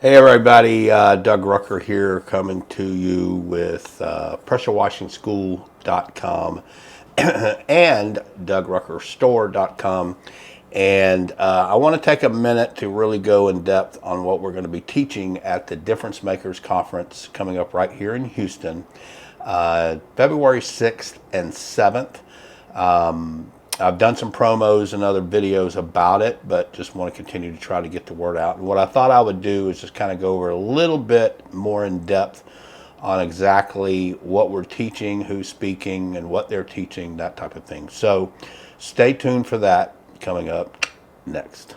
Hey everybody, Doug Rucker here, coming to you with pressurewashingschool.com and DougRuckerStore.com. And I want to take a minute to really go in depth on what we're going to be teaching at the Difference Makers Conference coming up right here in Houston, February 6th and 7th. I've done some promos and other videos about it, but just want to continue to try to get the word out. And what I thought I would do is just kind of go over a little bit more in depth on exactly what we're teaching, who's speaking, and what they're teaching, that type of thing. So stay tuned for that coming up next.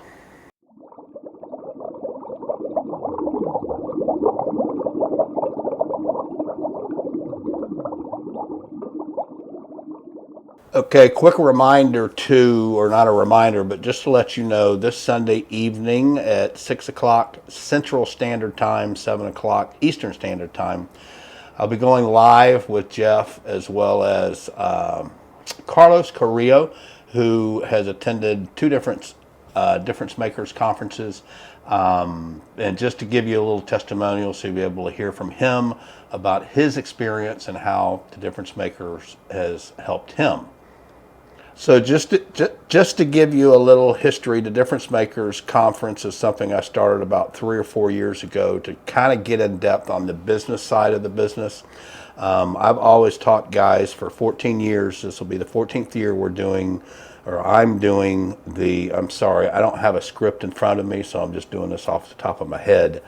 Okay, quick reminder too, or not a reminder, but just to let you know, this Sunday evening at 6 o'clock Central Standard Time, 7 o'clock Eastern Standard Time, I'll be going live with Jeff as well as Carlos Carrillo, who has attended two different Difference Makers conferences. And just to give you a little testimonial, so you'll be able to hear from him about his experience and how the Difference Makers has helped him. So just to give you a little history, the Difference Makers Conference is something I started about 3 or 4 years ago to kind of get in depth on the business side of the business. I've always taught guys for 14 years. This will be the 14th year we're doing, or I'm doing I'm sorry, I don't have a script in front of me, so I'm just doing this off the top of my head.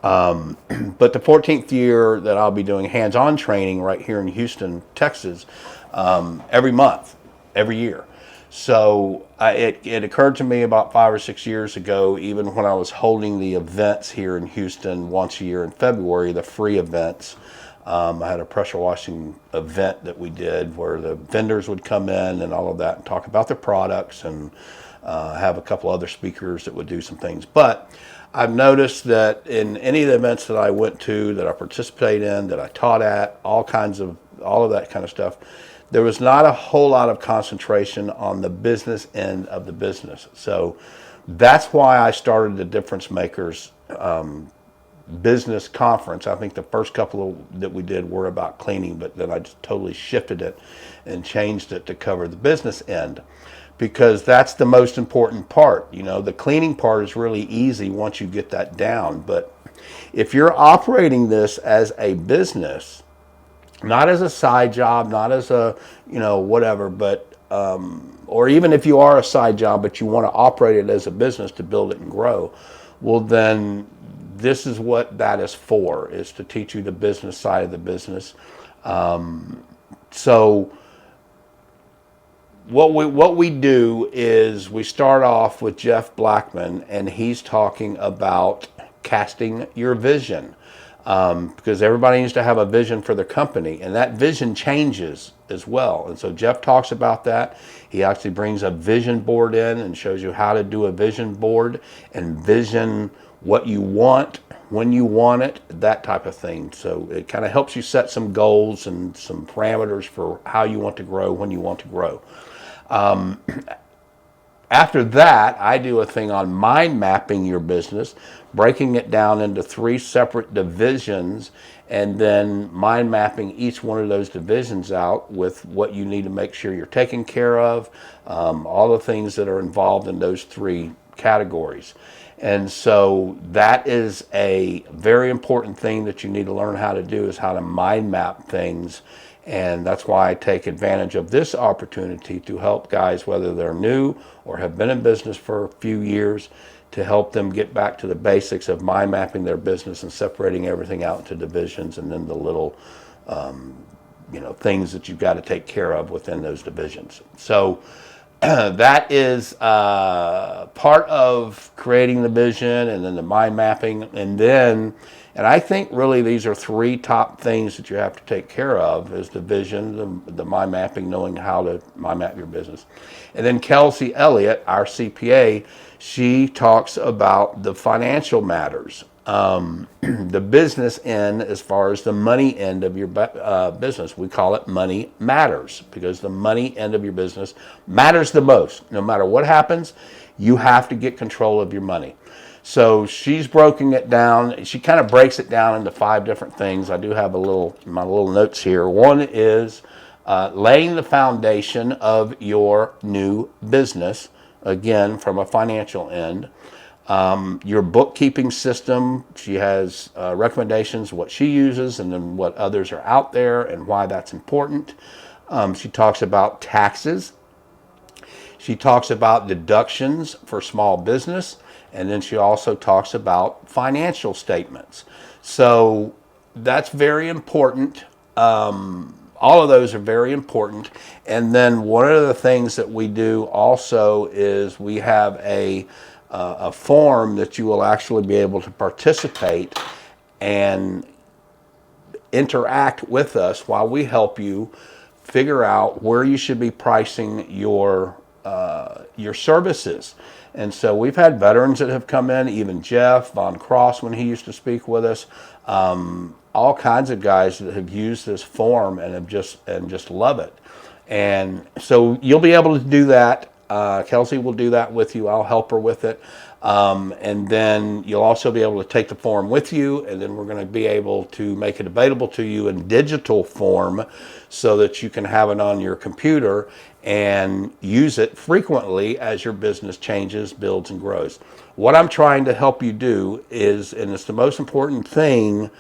But the 14th year that I'll be doing hands-on training right here in Houston, Texas, every month. Every year. So it occurred to me about 5 or 6 years ago, even when I was holding the events here in Houston once a year in February, the free events. I had a pressure washing event that we did where the vendors would come in and all of that and talk about their products, and have a couple other speakers that would do some things. But I've noticed that in any of the events that I went to, that I participated in, that I taught at, all of that kind of stuff, there was not a whole lot of concentration on the business end of the business. So that's why I started the Difference Makers business conference. I think the first couple that we did were about cleaning, but then I just totally shifted it and changed it to cover the business end, because that's the most important part. You know, the cleaning part is really easy once you get that down. But if you're operating this as a business, not as a side job, not as a, whatever, but, or even if you are a side job, but you want to operate it as a business to build it and grow, well, then this is what that is for, is to teach you the business side of the business. So what we do is we start off with Jeff Blackman, and he's talking about casting your vision. Because everybody needs to have a vision for their company, and that vision changes as well. And so Jeff talks about that. He actually brings a vision board in and shows you how to do a vision board and vision what you want, when you want it, that type of thing. So it kind of helps you set some goals and some parameters for how you want to grow, when you want to grow. After that, I do a thing on mind mapping your business, breaking it down into 3 separate divisions, and then mind mapping each one of those divisions out with what you need to make sure you're taking care of, all the things that are involved in those 3 categories. And so that is a very important thing that you need to learn how to do, is how to mind map things. And that's why I take advantage of this opportunity to help guys, whether they're new or have been in business for a few years, to help them get back to the basics of mind mapping their business and separating everything out into divisions, and then the little things that you've got to take care of within those divisions. So that is part of creating the vision, and then the mind mapping, and I think really these are 3 top things that you have to take care of: is the vision, the mind mapping, knowing how to mind map your business. And then Kelsey Elliott, our CPA, she talks about the financial matters, the business end, as far as the money end of your business. We call it Money Matters, because the money end of your business matters the most. No matter what happens, you have to get control of your money. So she's broken it down. She kind of breaks it down into 5 different things. I do have my little notes here. One is laying the foundation of your new business, again, from a financial end. Your bookkeeping system, she has recommendations, what she uses, and then what others are out there and why that's important. She talks about taxes. She talks about deductions for small business, and then she also talks about financial statements. So that's very important. All of those are very important. And then one of the things that we do also is we have a form that you will actually be able to participate and interact with us while we help you figure out where you should be pricing your services. And so we've had veterans that have come in, even Jeff Von Cross when he used to speak with us, all kinds of guys that have used this form and have just love it. And so you'll be able to do that. Kelsey will do that with you. I'll help her with it. And then you'll also be able to take the form with you, and then we're going to be able to make it available to you in digital form so that you can have it on your computer and use it frequently as your business changes, builds, and grows. What I'm trying to help you do is, and it's the most important thing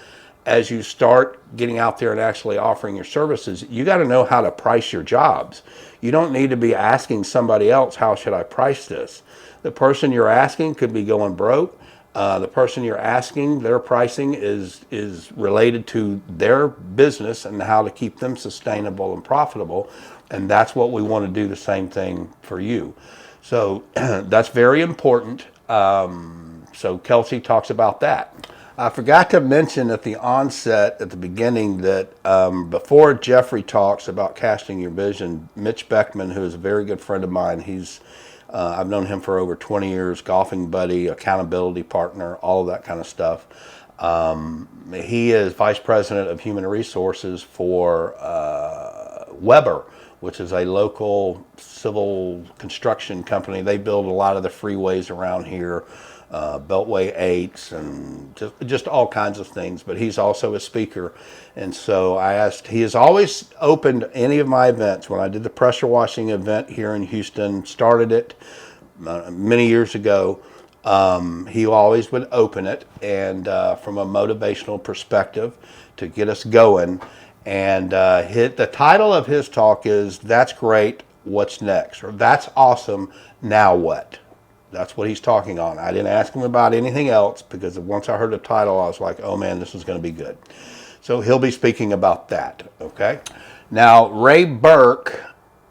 as you start getting out there and actually offering your services, you got to know how to price your jobs. You don't need to be asking somebody else, how should I price this? The person you're asking could be going broke. The person you're asking, their pricing is related to their business and how to keep them sustainable and profitable. And that's what we want to do, the same thing for you. So that's very important. So Kelsey talks about that. I forgot to mention at the onset, at the beginning, that before Jeffrey talks about casting your vision, Mitch Beckman, who is a very good friend of mine, I've known him for over 20 years, golfing buddy, accountability partner, all of that kind of stuff. He is Vice President of Human Resources for Weber, which is a local civil construction company. They build a lot of the freeways around here, Beltway 8s, and just all kinds of things. But he's also a speaker. And so I asked, he has always opened any of my events. When I did the pressure washing event here in Houston, started it many years ago, he always would open it, and from a motivational perspective to get us going. And the title of his talk is, "That's Great, What's Next?" or "That's Awesome, Now What?" That's what he's talking on. I didn't ask him about anything else, because once I heard the title, I was like, oh man, this is going to be good. So he'll be speaking about that, okay? Now, Ray Burke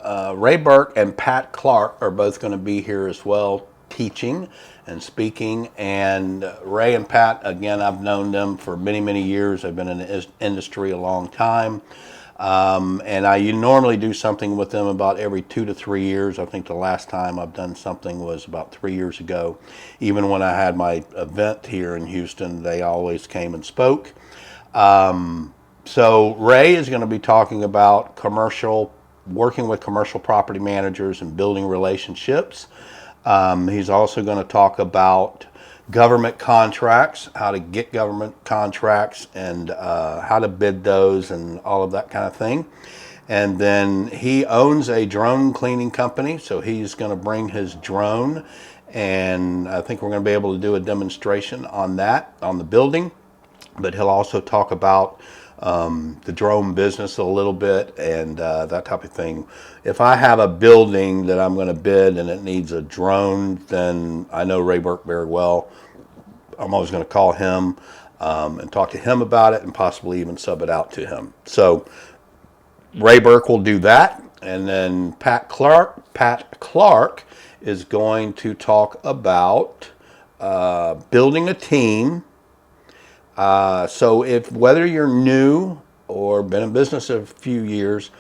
and Pat Clark are both going to be here as well, teaching and speaking. And Ray and Pat, again, I've known them for many, many years. I've been in the industry a long time. And I normally do something with them about every 2 to 3 years. I think the last time I've done something was about 3 years ago. Even when I had my event here in Houston, they always came and spoke. So Ray is going to be talking about working with commercial property managers and building relationships. He's also going to talk about government contracts, how to get government contracts, and how to bid those, and all of that kind of thing. And then he owns a drone cleaning company, so he's going to bring his drone, and I think we're going to be able to do a demonstration on that, on the building. But he'll also talk about the drone business a little bit, and that type of thing. If I have a building that I'm going to bid and it needs a drone, then I know Ray Burke very well. I'm always going to call him and talk to him about it, and possibly even sub it out to him. So Ray Burke will do that. And then Pat Clark is going to talk about building a team. So whether you're new or been in business a few years,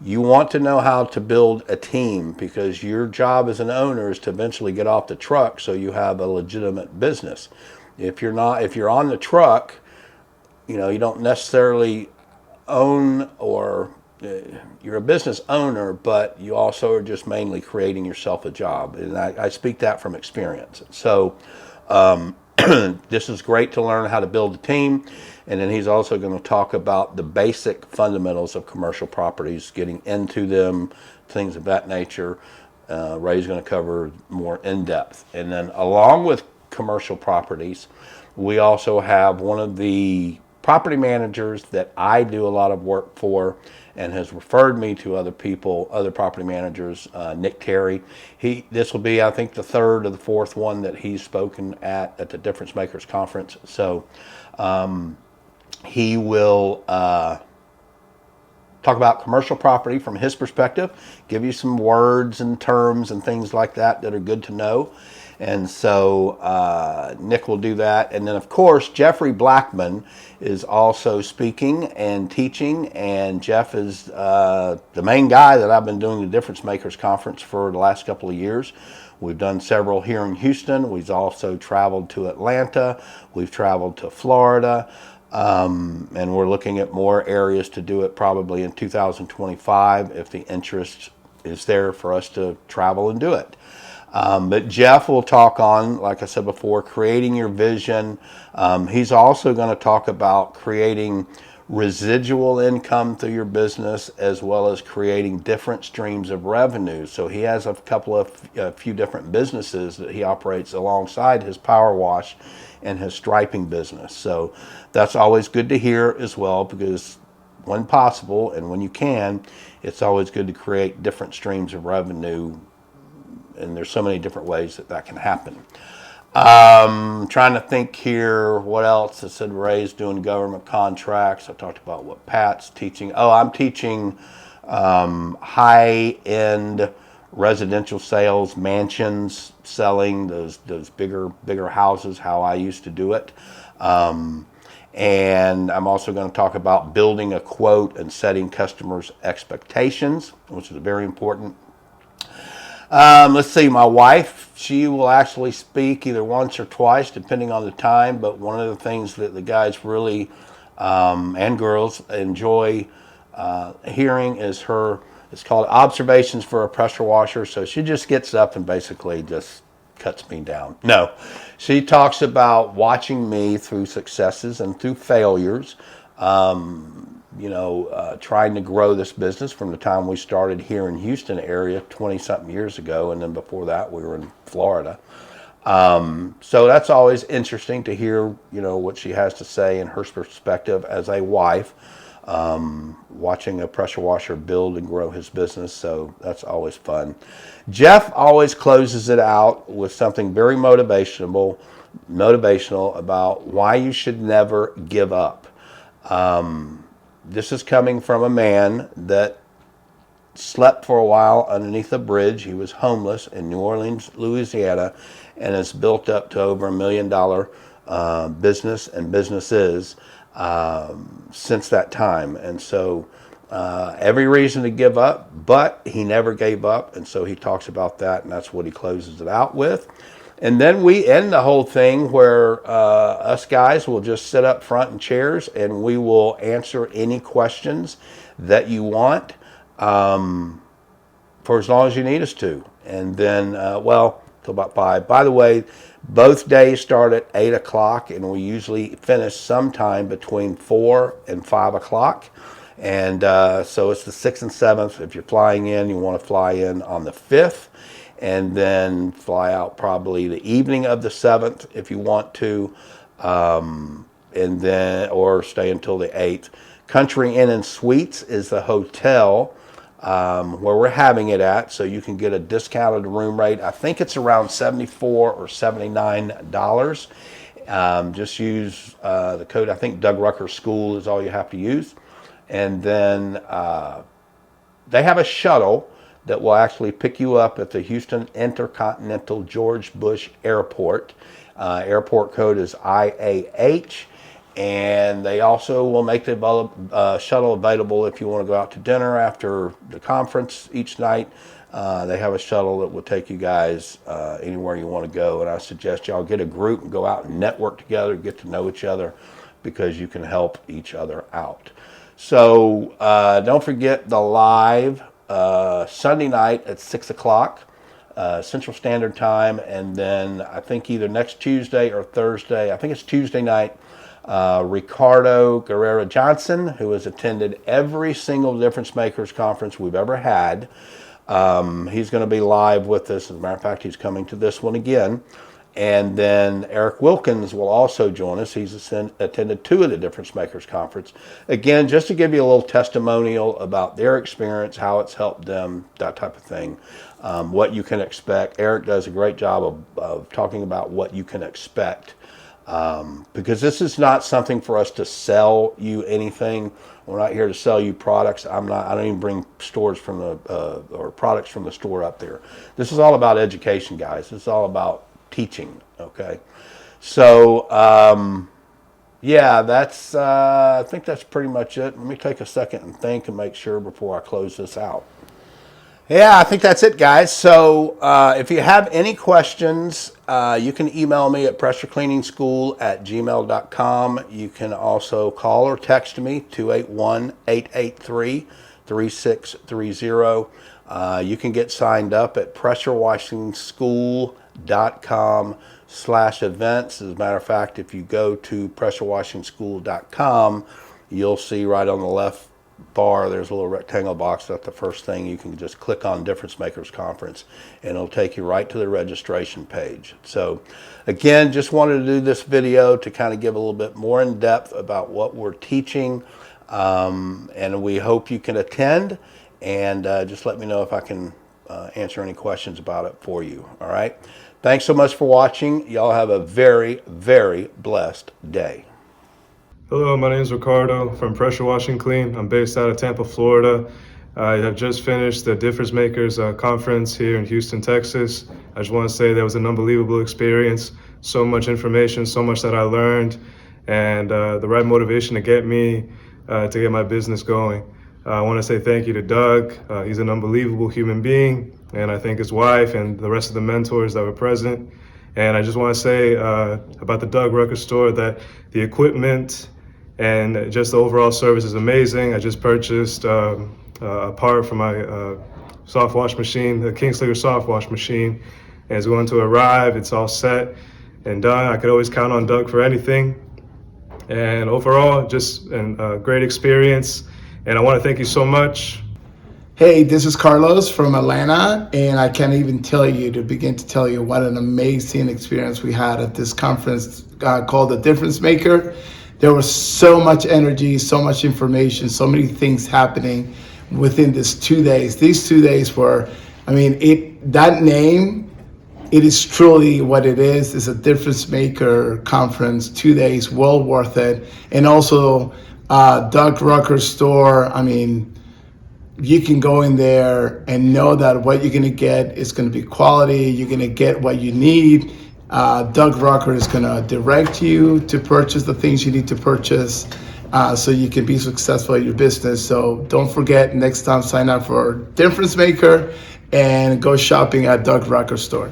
you want to know how to build a team, because your job as an owner is to eventually get off the truck so you have a legitimate business. If you're on the truck, you don't necessarily own, or you're a business owner, but you also are just mainly creating yourself a job. And I speak that from experience. So This is great to learn how to build a team. And then he's also going to talk about the basic fundamentals of commercial properties, getting into them, things of that nature. Ray's going to cover more in depth. And then along with commercial properties, we also have one of the property managers that I do a lot of work for and has referred me to other people, other property managers, Nick Terry. This will be, I think, the third or the fourth one that he's spoken at the Difference Makers Conference. So he will talk about commercial property from his perspective, give you some words and terms and things like that that are good to know. And so Nick will do that. And then, of course, Jeffrey Blackman is also speaking and teaching. And Jeff is the main guy that I've been doing the Difference Makers Conference for the last couple of years. We've done several here in Houston. We've also traveled to Atlanta. We've traveled to Florida. And we're looking at more areas to do it probably in 2025 if the interest is there for us to travel and do it. But Jeff will talk on, like I said before, creating your vision. He's also going to talk about creating residual income through your business as well as creating different streams of revenue. So he has a few different businesses that he operates alongside his power wash and his striping business. So that's always good to hear as well, because when possible and when you can, it's always good to create different streams of revenue. And there's so many different ways that can happen. Trying to think here, what else? I said Ray's doing government contracts. I talked about what Pat's teaching. Oh, I'm teaching high-end residential sales, mansions, selling those bigger houses, how I used to do it. And I'm also going to talk about building a quote and setting customers' expectations, which is very important. Let's see, my wife, she will actually speak either once or twice, depending on the time. But one of the things that the guys really, and girls, enjoy hearing is it's called Observations for a Pressure Washer. So she just gets up and basically just cuts me down. No, she talks about watching me through successes and through failures. Trying to grow this business from the time we started here in Houston area 20-something years ago, and then before that we were in Florida. So that's always interesting to hear, what she has to say in her perspective as a wife, watching a pressure washer build and grow his business. So that's always fun. Jeff always closes it out with something very motivational about why you should never give up. This is coming from a man that slept for a while underneath a bridge. He was homeless in New Orleans, Louisiana, and has built up to over $1 million business and businesses since that time. And so every reason to give up, but he never gave up. And so he talks about that, and that's what he closes it out with. And then we end the whole thing where us guys will just sit up front in chairs and we will answer any questions that you want for as long as you need us to. And then, till about 5. By the way, both days start at 8 o'clock and we usually finish sometime between 4 and 5 o'clock. And so it's the 6th and 7th. If you're flying in, you want to fly in on the 5th. And then fly out probably the evening of the 7th if you want to, and then or stay until the 8th. Country Inn and Suites is the hotel where we're having it at, so you can get a discounted room rate. I think it's around $74 or $79. Just use the code. I think Doug Rucker School is all you have to use, and then they have a shuttle that will actually pick you up at the Houston Intercontinental George Bush Airport. Airport code is IAH. And they also will make the shuttle available if you want to go out to dinner after the conference each night. They have a shuttle that will take you guys anywhere you want to go. And I suggest y'all get a group and go out and network together, get to know each other, because you can help each other out. So don't forget the live Sunday night at 6 o'clock. Central Standard Time, and then I think either next Tuesday or Thursday, I think it's Tuesday night, Ricardo Guerrero Johnson, who has attended every single Difference Makers conference we've ever had. He's going to be live with us. As a matter of fact, he's coming to this one again. And then Eric Wilkins will also join us. He's attended 2 of the Difference Makers conference. Again, just to give you a little testimonial about their experience, how it's helped them, that type of thing, what you can expect. Eric does a great job of talking about what you can expect, because this is not something for us to sell you anything. We're not here to sell you products. I don't even bring stores from the or products from the store up there. This is all about education, guys. This is all about teaching. Okay, so yeah, that's I think that's pretty much it. Let me take a second and think and make sure before I close this out. Yeah, I think that's it, guys. So if you have any questions, you can email me at pressurecleaningschool@gmail.com. You can also call or text me, 281-883-3630. You can get signed up at pressurewashingschool.com/events. As a matter of fact, if you go to pressurewashingschool.com, you'll see right on the left bar there's a little rectangle box. That's the first thing. You can just click on Difference Makers Conference and it'll take you right to the registration page. So again, just wanted to do this video to kind of give a little bit more in depth about what we're teaching, and we hope you can attend, and just let me know if I can answer any questions about it for you. All right, thanks so much for watching. Y'all have a very, very blessed day. Hello, my name is Ricardo from Pressure Wash and Clean. I'm based out of Tampa, Florida. I have just finished the Difference Makers conference here in Houston, Texas. I just want to say that was an unbelievable experience. So much information, so much that I learned, and the right motivation to get me to get my business going. I want to say thank you to Doug. He's an unbelievable human being, and I thank his wife and the rest of the mentors that were present. And I just want to say about the Doug Rucker store that the equipment and just the overall service is amazing. I just purchased a part for my soft wash machine, the Kingslinger soft wash machine, and it's going to arrive. It's all set and done. I could always count on Doug for anything. And overall, just a great experience. And I want to thank you so much. Hey, this is Carlos from Atlanta, and I can't even begin to tell you what an amazing experience we had at this conference called The Difference Maker. There was so much energy, so much information, so many things happening within these 2 days. These 2 days were, that name, it is truly what it is. It's a Difference Maker conference, 2 days, well worth it. And also, Doug Rucker's store, you can go in there and know that what you're gonna get is gonna be quality. You're gonna get what you need. Doug Rucker is gonna direct you to purchase the things you need to purchase so you can be successful at your business. So don't forget, next time sign up for Difference Maker and go shopping at Doug Rucker store.